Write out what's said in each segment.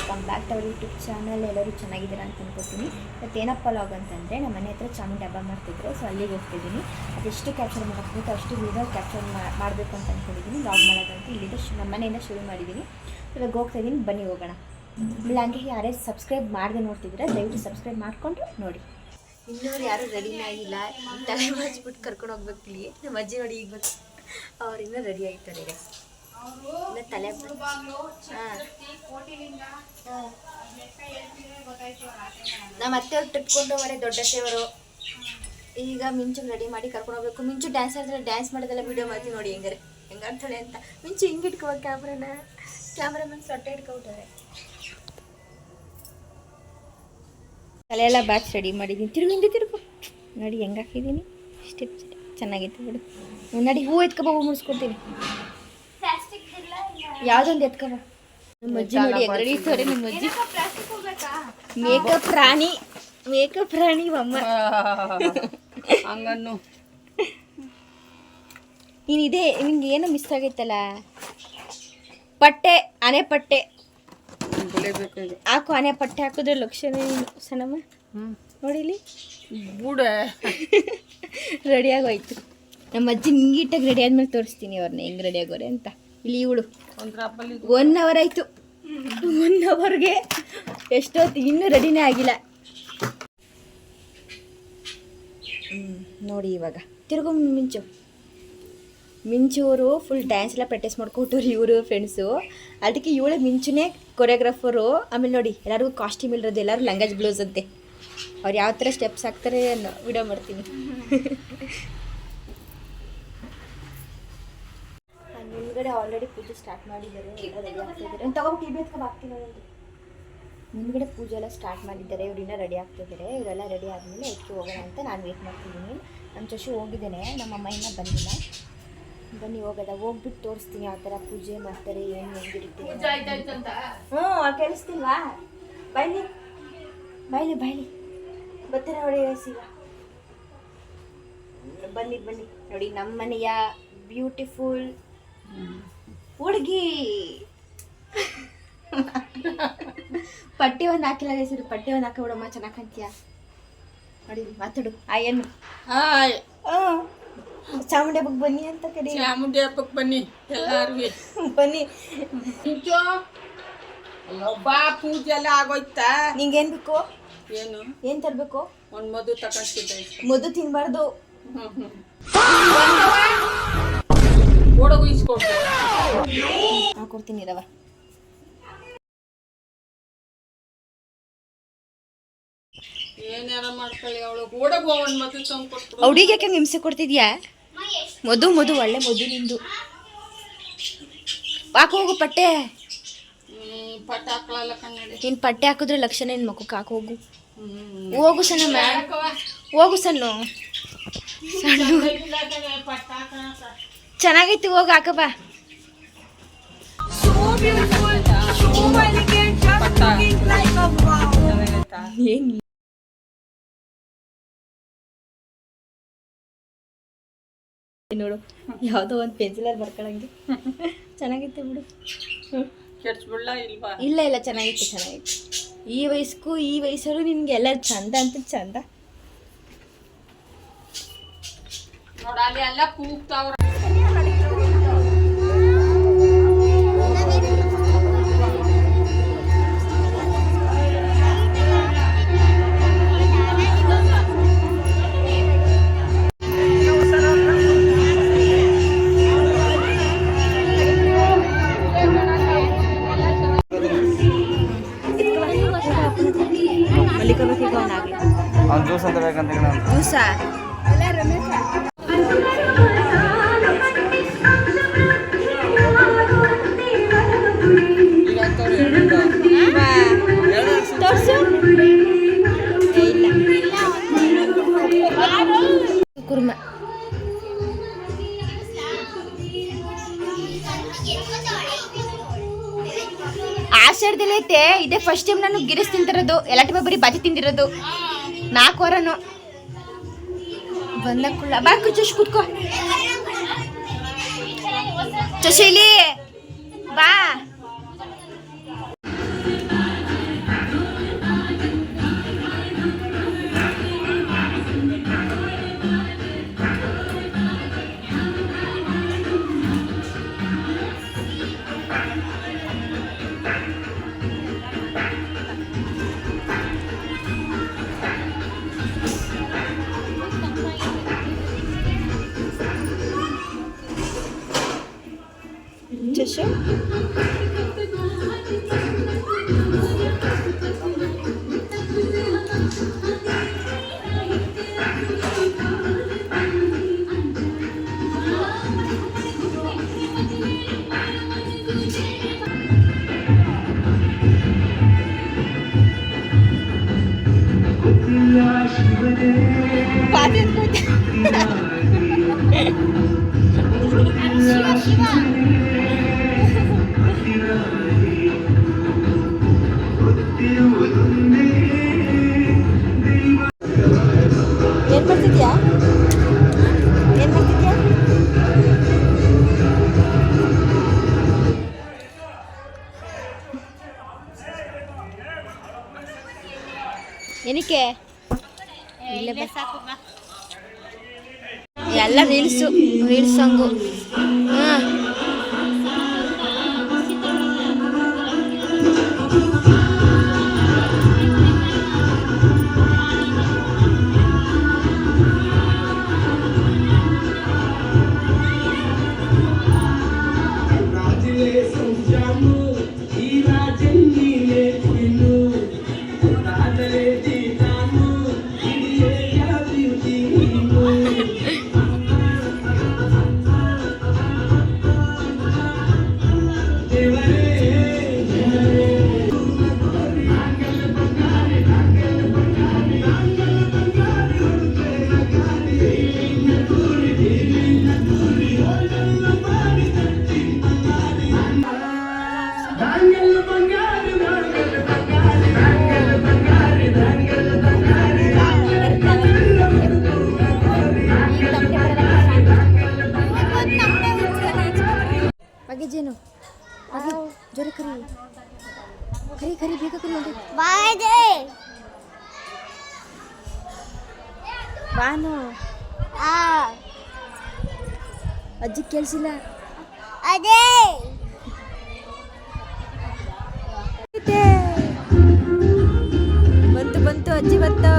Welcome back to our YouTube channel. ಎಲ್ಲರೂ ಚೆನ್ನಾಗಿದ್ದೀರಾ ಅಂತ ಅನ್ಕೋತೀನಿ. ಮತ್ತು ಏನಪ್ಪ ಲಾಗ್ ಅಂತಂದರೆ ನಮ್ಮ ಮನೆ ಹತ್ರ ಚಾಮುಂಡಿ ಹಬ್ಬ ಮಾಡ್ತಿದ್ರು, ಸೊ ಅಲ್ಲಿಗೆ ಹೋಗ್ತಿದ್ದೀನಿ. ಅದೆಷ್ಟು ಕ್ಯಾಪ್ಚರ್ ಮಾಡೋಕ್ಕಾಗುತ್ತೆ ಅಷ್ಟು ವೀಡಿಯೋ ಕ್ಯಾಪ್ಚರ್ ಮಾಡಬೇಕು ಅಂತ ಅಂದ್ಕೊಂಡಿದ್ದೀನಿ. ಲಾಗ್ ಮಾಡೋದಂತ ಇಲ್ಲಿಂದ ನಮ್ಮ ಮನೆಯಿಂದ ಶುರು ಮಾಡಿದ್ದೀನಿ. ಇವಾಗ ಹೋಗ್ತಾಯಿದ್ದೀನಿ, ಬನ್ನಿ ಹೋಗೋಣ. ಹಂಗೆ ಯಾರೇ ಸಬ್ಸ್ಕ್ರೈಬ್ ಮಾಡದೆ ನೋಡ್ತಿದ್ದೀರಾ ದಯವಿಟ್ಟು ಸಬ್ಸ್ಕ್ರೈಬ್ ಮಾಡಿಕೊಂಡು ನೋಡಿ. ಇನ್ನೂರು ಯಾರೂ ರೆಡಿನೇ ಆಗಿಲ್ಲ, ತಲೆ ಮಾಡಿಸ್ಬಿಟ್ಟು ಕರ್ಕೊಂಡು ಹೋಗ್ಬೇಕು ಇಲ್ಲಿ. ನಮ್ಮ ಅಜ್ಜಿ ನೋಡಿ ಈಗ ಬಂದು ಅವ್ರು ಇನ್ನೂ ರೆಡಿ ಆಗಿದ್ದಾರೆ. ಈಗ ಇನ್ನು ತಲೆ ನಮ್ಮ ಅತ್ತೆಯವ್ರು ಟ್ರಿಪ್ಕೊಂಡು ಮನೆ ದೊಡ್ಡತ್ತೆಯವರು ಈಗ ಮಿಂಚು ರೆಡಿ ಮಾಡಿ ಕರ್ಕೊಂಡು ಹೋಗ್ಬೇಕು. ಮಿಂಚು ಡ್ಯಾನ್ಸ್ ಆಡಿದ್ರೆ ಡ್ಯಾನ್ಸ್ ಮಾಡೋದೆಲ್ಲ ವೀಡಿಯೋ ಮಾಡ್ತೀವಿ ನೋಡಿ ಹೆಂಗಾಡ್ತಾಳೆ ಅಂತ. ಮಿಂಚು ಹಿಂಗೆ ಇಟ್ಕೋಬೇಕು ಕ್ಯಾಮ್ರಾಮನ್ ಸೊಟ್ಟೆ ಇಟ್ಕೊಬಿಟ್ಟಾರೆ. ತಲೆಯೆಲ್ಲ ಬ್ಯಾಚ್ ರೆಡಿ ಮಾಡಿದ್ದೀನಿ. ತಿರುಗು ನೋಡಿ ಹೆಂಗೆ ಹಾಕಿದ್ದೀನಿ. ಸ್ಟೆಪ್ ಚೆನ್ನಾಗಿತ್ತು ಬಿಡು. ನೋಡಿ ಹೂ ಎತ್ಕೊಬ, ಹೂ ಮುಡಿಸ್ಕೊಡ್ತೀನಿ. ಯಾವುದೊಂದು ಎತ್ಕೊಬ. ನಮ್ಮ ಅಜ್ಜಿ ನೋಡಿ ಹೆಂಗೆ ರೆಡಿ ಇರ್ತವ್ರೆ. ನಿಮ್ಮ ಅಜ್ಜಿ ಮೇಕಪ್ ರಾಣಿ ಅಮ್ಮ. ಹಂಗನ್ನು ನೀನಿದೆ ನಿಮ್ಗೆ ಏನೋ ಮಿಸ್ ಆಗೈತಲ್ಲ, ಪಟ್ಟೆ ಆನೆ ಪಟ್ಟೆ ಹಾಕು. ಆನೆ ಪಟ್ಟೆ ಹಾಕಿದ್ರೆ ಲಕ್ಷಣ ಸಣ್ಣಮ್ಮ ನೋಡಿಲಿ ಬೂಡೆ ರೆಡಿ ಆಗೋಯ್ತು. ನಮ್ಮ ಅಜ್ಜಿ ನೀಟಾಗಿ ರೆಡಿ ಆದ್ಮೇಲೆ ತೋರಿಸ್ತೀನಿ ಅವ್ರನ್ನ ಹೆಂಗೆ ರೆಡಿ ಆಗೋರೆ ಅಂತ. ಇಲ್ಲಿ ಇವಳು 1 ಅವರ್ ಆಯಿತು. 1 ಅವರ್ಗೆ ಎಷ್ಟೊತ್ತು ಇನ್ನೂ ರೆಡಿನೇ ಆಗಿಲ್ಲ. ನೋಡಿ ಇವಾಗ ತಿರ್ಗೊ ಮಿಂಚೂರು ಫುಲ್ ಡ್ಯಾನ್ಸ್ ಎಲ್ಲ ಪ್ರಾಕ್ಟೀಸ್ ಮಾಡ್ಕೊಟ್ಟವ್ರು ಇವರು ಫ್ರೆಂಡ್ಸು. ಅದಕ್ಕೆ ಇವಳೆ ಮಿಂಚುನೇ ಕೊರಿಯೋಗ್ರಾಫರು. ಆಮೇಲೆ ನೋಡಿ ಎಲ್ಲರಿಗೂ ಕಾಸ್ಟ್ಯೂಮ್ ಇರೋದು, ಎಲ್ಲರೂ ಲಂಗೇಜ್ ಬ್ಲೌಸ್ ಅಂತೆ. ಅವ್ರು ಯಾವ ಥರ ಸ್ಟೆಪ್ಸ್ ಹಾಕ್ತಾರೆ ಅನ್ನೋ ವಿಡಿಯೋ ಮಾಡ್ತೀನಿ. ಮುಂದ್ಗಡೆ ಆಲ್ರೆಡಿ ಪೂಜೆ ಸ್ಟಾರ್ಟ್ ಮಾಡಿದ್ದಾರೆ, ಎಲ್ಲ ರೆಡಿ ಆಗ್ತಿದ್ದಾರೆ. ತಗೋಬೇಕು ಹಾಕ್ತೀನಿ. ಮುಂದ್ಗಡೆ ಪೂಜೆ ಎಲ್ಲ ಸ್ಟಾರ್ಟ್ ಮಾಡಿದ್ದಾರೆ, ಇವ್ರಿನ್ನ ರೆಡಿ ಆಗ್ತಿದ್ದಾರೆ. ಇವರೆಲ್ಲ ರೆಡಿ ಆದಮೇಲೆ ಇದಕ್ಕೆ ಹೋಗೋಣ ಅಂತ ನಾನು ವೇಟ್ ಮಾಡ್ತಿದ್ದೀನಿ. ನಮ್ಮ ಶಶು ಹೋಗಿದ್ದೇನೆ, ನಮ್ಮಮ್ಮ ಇನ್ನೂ ಬಂದಿಲ್ಲ. ಬನ್ನಿ ಹೋಗೋದ, ಹೋಗ್ಬಿಟ್ಟು ತೋರಿಸ್ತೀನಿ ಯಾವ ಥರ ಪೂಜೆ ಮಾಡ್ತಾರೆ, ಏನು ಹೆಂಗಿರುತ್ತೆ. ಕೇಳಿಸ್ತಿಲ್ವಾ? ಬಾಯ್ಲಿ ಬರ್ತೀರ ನೋಡಿ ಸಿಗ. ಬನ್ನಿ ನೋಡಿ ನಮ್ಮ ಮನೆಯ ಬ್ಯೂಟಿಫುಲ್ ಹುಡುಗಿ. ಪಟ್ಟಿ ಒಂದು ಹಾಕಿಲ್ಲ ಹೆಸರು, ಪಟ್ಟಿ ಒಂದು ಹಾಕಿಬಿಡಮ್ಮ, ಚೆನ್ನಾಗಿ ಕಾಣ್ತೀಯ ನೋಡಿ. ಮಾತಾಡು ಏನು ಚಾಮುಂಡಿ ಹಬ್ಬಕ್ಕೆ ಬನ್ನಿ ಅಂತ ಕರಿ. ಚಾಮುಂಡಿ ಹಬ್ಬಕ್ಕೆ ಬನ್ನಿ ಎಲ್ಲಾರು ಬನ್ನಿ. ಬಾ, ಪೂಜೆ ಎಲ್ಲ ಆಗೋಯ್ತಾ? ನಿಂಗೇನು ಬೇಕು? ಏನು ತರಬೇಕು? ಒಂದು ಮಧು ತಗೊಂಡಿದ್ದೆ. ಮಧು ತಿನ್ಬಾರ್ದು, ಓಡೋಗು ಇಸ್ಕೊಡ್ತೀನಿ. ಕೊಡ್ತೀನಿ ರವ. ಏನಾರ ಮಾಡ್ಕೊಳ್ಳಿ, ಅವಳು ಓಡೋಗು. ಒಂದು ಮಧು ತಂದ್ಕೊಟ್ಟು ಹುಡುಗಿ ಯಾಕೆ ಹಿಂಸೆ ಕೊಡ್ತಿದ್ಯಾ? ಮಧು ಒಳ್ಳೆ ಮಧು ನಿಂದು. ಹಾಕೋಗು ಪಟ್ಟೆ. ಪಟ್ಟೆ ಹಾಕಲ್ಲ ಕನ್ನಡಿ. ನೀನು ಪಟ್ಟೆ ಹಾಕಿದ್ರೆ ಲಕ್ಷಣ ನಿನ್ನ ಮಕ್ಕಕ್ಕೆ ಹಾಕೋಗು. ಹೋಗು ಸಣ್ಣ, ಹೋಗು ಸಣ್ಣ ಚೆನ್ನಾಗೈತಿ, ಹೋಗು ಹಾಕಬಾ. ಏನು ನೋಡು, ಯಾವುದೋ ಒಂದು ಪೆನ್ಸಿಲಲ್ಲಿ ಬರ್ಕೊಳಂಗೆ ಚೆನ್ನಾಗಿತ್ತು ಬಿಡು. ಕೆಡ್ಸ್ಬಿಡ್ಲ ಇಲ್ವಾ? ಇಲ್ಲ ಚೆನ್ನಾಗಿತ್ತು. ಈ ವಯಸ್ಸಿಗೂ ಈ ವಯಸ್ಸರು ನಿನ್ಗೆ ಎಲ್ಲ ಚಂದ ಅಂತ ಚಂದ ನೋಡ. ಅಲ್ಲಿ ಎಲ್ಲ ಕೂಗ್ತಾವ್ರ. ಜ್ಯೂಸ್ ಅಂತ ಬೇಕಂತ ಜ್ಯೂಸಾ? ಕುರ್ಮ ಆಷಾಢದಲ್ಲಿ ಐತೆ. ಇದೇ ಫಸ್ಟ್ ಟೈಮ್ ನಾನು ಗಿರಿಸ್ ತಿಂತಿರೋದು. ಎಲ್ಲ ಟೈಮ್ ಬರೀ ಬಾಜಿ ತಿಂದಿರೋದು. 4 ವಾರನು ಬಂದ ಕುಳ್ಳ. ಬಾ ಚಶ್ ಕೂತ್ಕೋ. ಚಶಿಲಿ ಬಾ. ಯಶು? ಏನ್ ಮಾಡ್ತಿದ್ಯಾ? ಏನ್ ಮಾಡ್ತಿದ್ಯಾ? ಏನಕ್ಕೆ ಎಲ್ಲ ರೀಲ್ಸ್ ಸಾಂಗು. ಹಾಂ ಬಗೆಜೇನು ಹಾಗೆ ಜ್ವರ ಕರಿ ಕರಿ ಕರಿ ಬೇಗ ಕರಿ ನೋಡಿ ಬಾನು ಅಜ್ಜಿ ಕೇಳಿಸಿಲ್ಲ ಅದೇ ಬಂತು ಬಂತು ಅಜ್ಜಿ ಬಂತು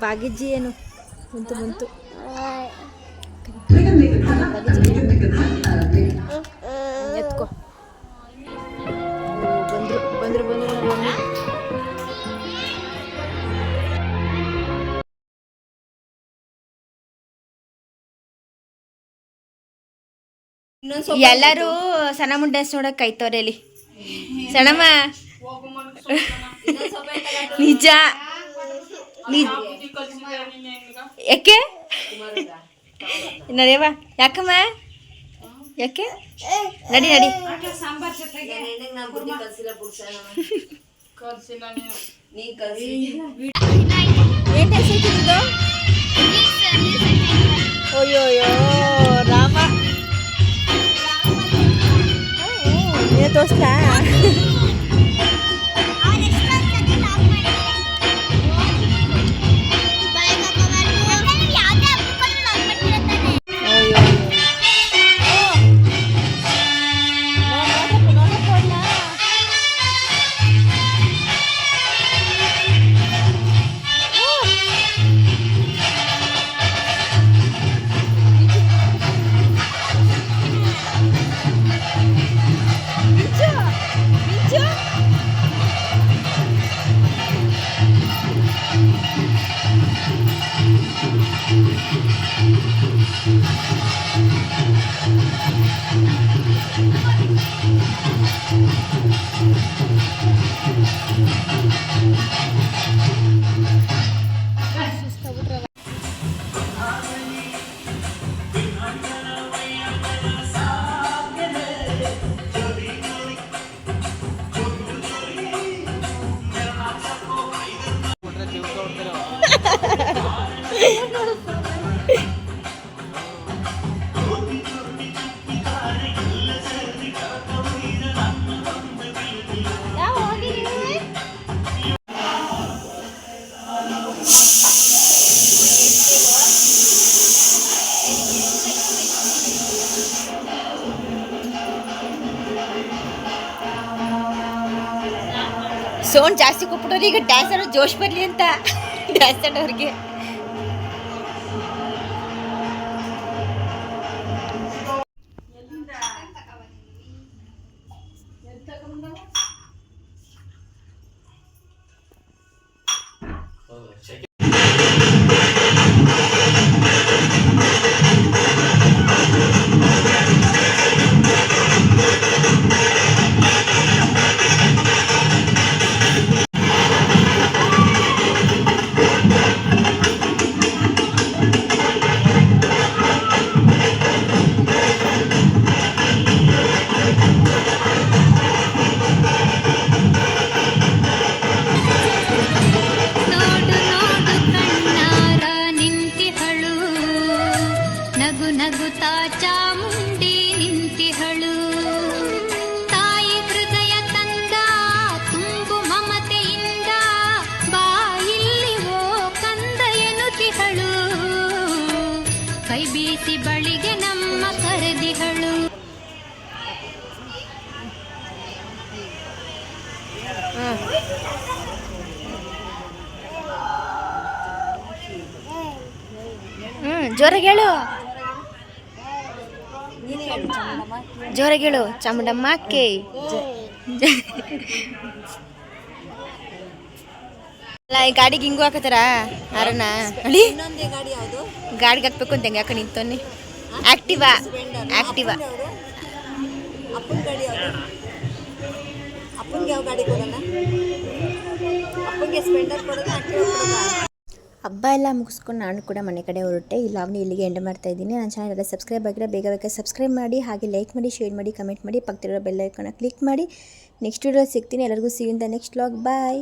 ಬಾಗಿಜ್ಜಿ ಏನು ಬಂತು ಬಂತು ಎತ್ಕೋ ಬಂದ್ರು ಬಂದ್ರು ಬಂದ್ರು ನಮ್ಮ ಮಮ್ಮಿ. ಎಲ್ಲರೂ ಸಣ್ಣ ಡ್ಯಾನ್ಸ್ ನೋಡಕ್ ಕೈತವ್ರೆ ಇಲ್ಲಿ ಸಣ್ಣಮ್ಮ ನಿಜ ಯಾಕೆ ನಡೆಯವ ಯಾಕಮ್ಮ ಯಾಕೆ ನಡಿ ನಡಿ ಏನ್ ಡ್ಯಾನ್ಸ್ ಐತಿ ನಿಂದು? ಅಯ್ಯೋಯ್ಯೋ ರಾಮ ತೋರ್ಸ್ಲಾ? ಸೌಂಡ್ ಜಾಸ್ತಿ ಕೊಟ್ಬಿಟ್ಟವ್ರು ಈಗ ಡ್ಯಾನ್ಸ್ ಆಡೋ ಜೋಶ್ ಬರಲಿ ಅಂತ ಡ್ಯಾನ್ಸ್ ಆಡೋರಿಗೆ. ನಗು ನಗುತ್ತಾ ಚಾಮುಂಡಿ ನಿಂತಿಹಳು. ತಾಯಿ ಹೃದಯ ತಂದ ತುಂಬು ಮಮತೆಯಿಂದ ಬಾಯಿಲ್ಲಿ ಓ ಕಂದ ಎನ್ನುತ್ತಿಹಳು. ಕೈ ಬೀಸಿ ಬಳಿಗೆ ನಮ್ಮ ಕರೆದಿಹಳು. ಜೋರಾಗಿ ಹೇಳು, ಜೋರಾಗಿ ಹೇಳು. ಚಾಮುಂಡಮ್ಮ ಅಕ್ಕೆ ಅಲ್ಲ, ಈ ಗಾಡಿಗೆ ಹಿಂಗೂ ಹಾಕತ್ತಾರ ಯಾರನ್ನ ಅಳಿ ಗಾಡಿಗೆ ಹಾಕ್ಬೇಕು ಅಂತ ಹೆಂಗೆ ಹಾಕ ನಿಂತೋನಿ. ಆಕ್ಟಿವಾ ಆಕ್ಟಿವಾ ಅಪ್ಪನ ಗಾಡಿ ಯಾವುದು? ಅಪ್ಪನಿಗೆ ಯಾವ ಗಾಡಿ ಕೊಡೋಣ? ಅಪ್ಪನಿಗೆ ಸ್ಪೆಂಡರ್ ಕೊಡೋಣ, ಆಕ್ಟಿವಾ ಕೊಡೋಣ? ಹಬ್ಬ ಎಲ್ಲ ಮುಗಿಸ್ಕೊಂಡು ನಾನು ಕೂಡ ಮನೆ ಕಡೆ ಹೊರಟೆ. ಈ ಲಾಗ್ನ ಇಲ್ಲಿಗೆ ಎಂಡ್ ಮಾಡ್ತಾ ಇದ್ದೀನಿ. ನನ್ನ ಚಾನಲ್ ಎಲ್ಲ ಸಬ್ಸ್ಕ್ರೈಬ್ ಆಗಿರೋ ಬೇಗ ಸಬ್ಸ್ಕ್ರೈಬ್ ಮಾಡಿ, ಹಾಗೆ ಲೈಕ್ ಮಾಡಿ, ಶೇರ್ ಮಾಡಿ, ಕಮೆಂಟ್ ಮಾಡಿ, ಪಕ್ಕದಲ್ಲಿರೋ ಬೆಲ್ ಐಕಾನ್ನ ಕ್ಲಿಕ್ ಮಾಡಿ. ನೆಕ್ಸ್ಟ್ ವಿಡಿಯೋ ಸಿಗ್ತೀನಿ. ಎಲ್ಲರಿಗೂ see you in the next vlog. Bye.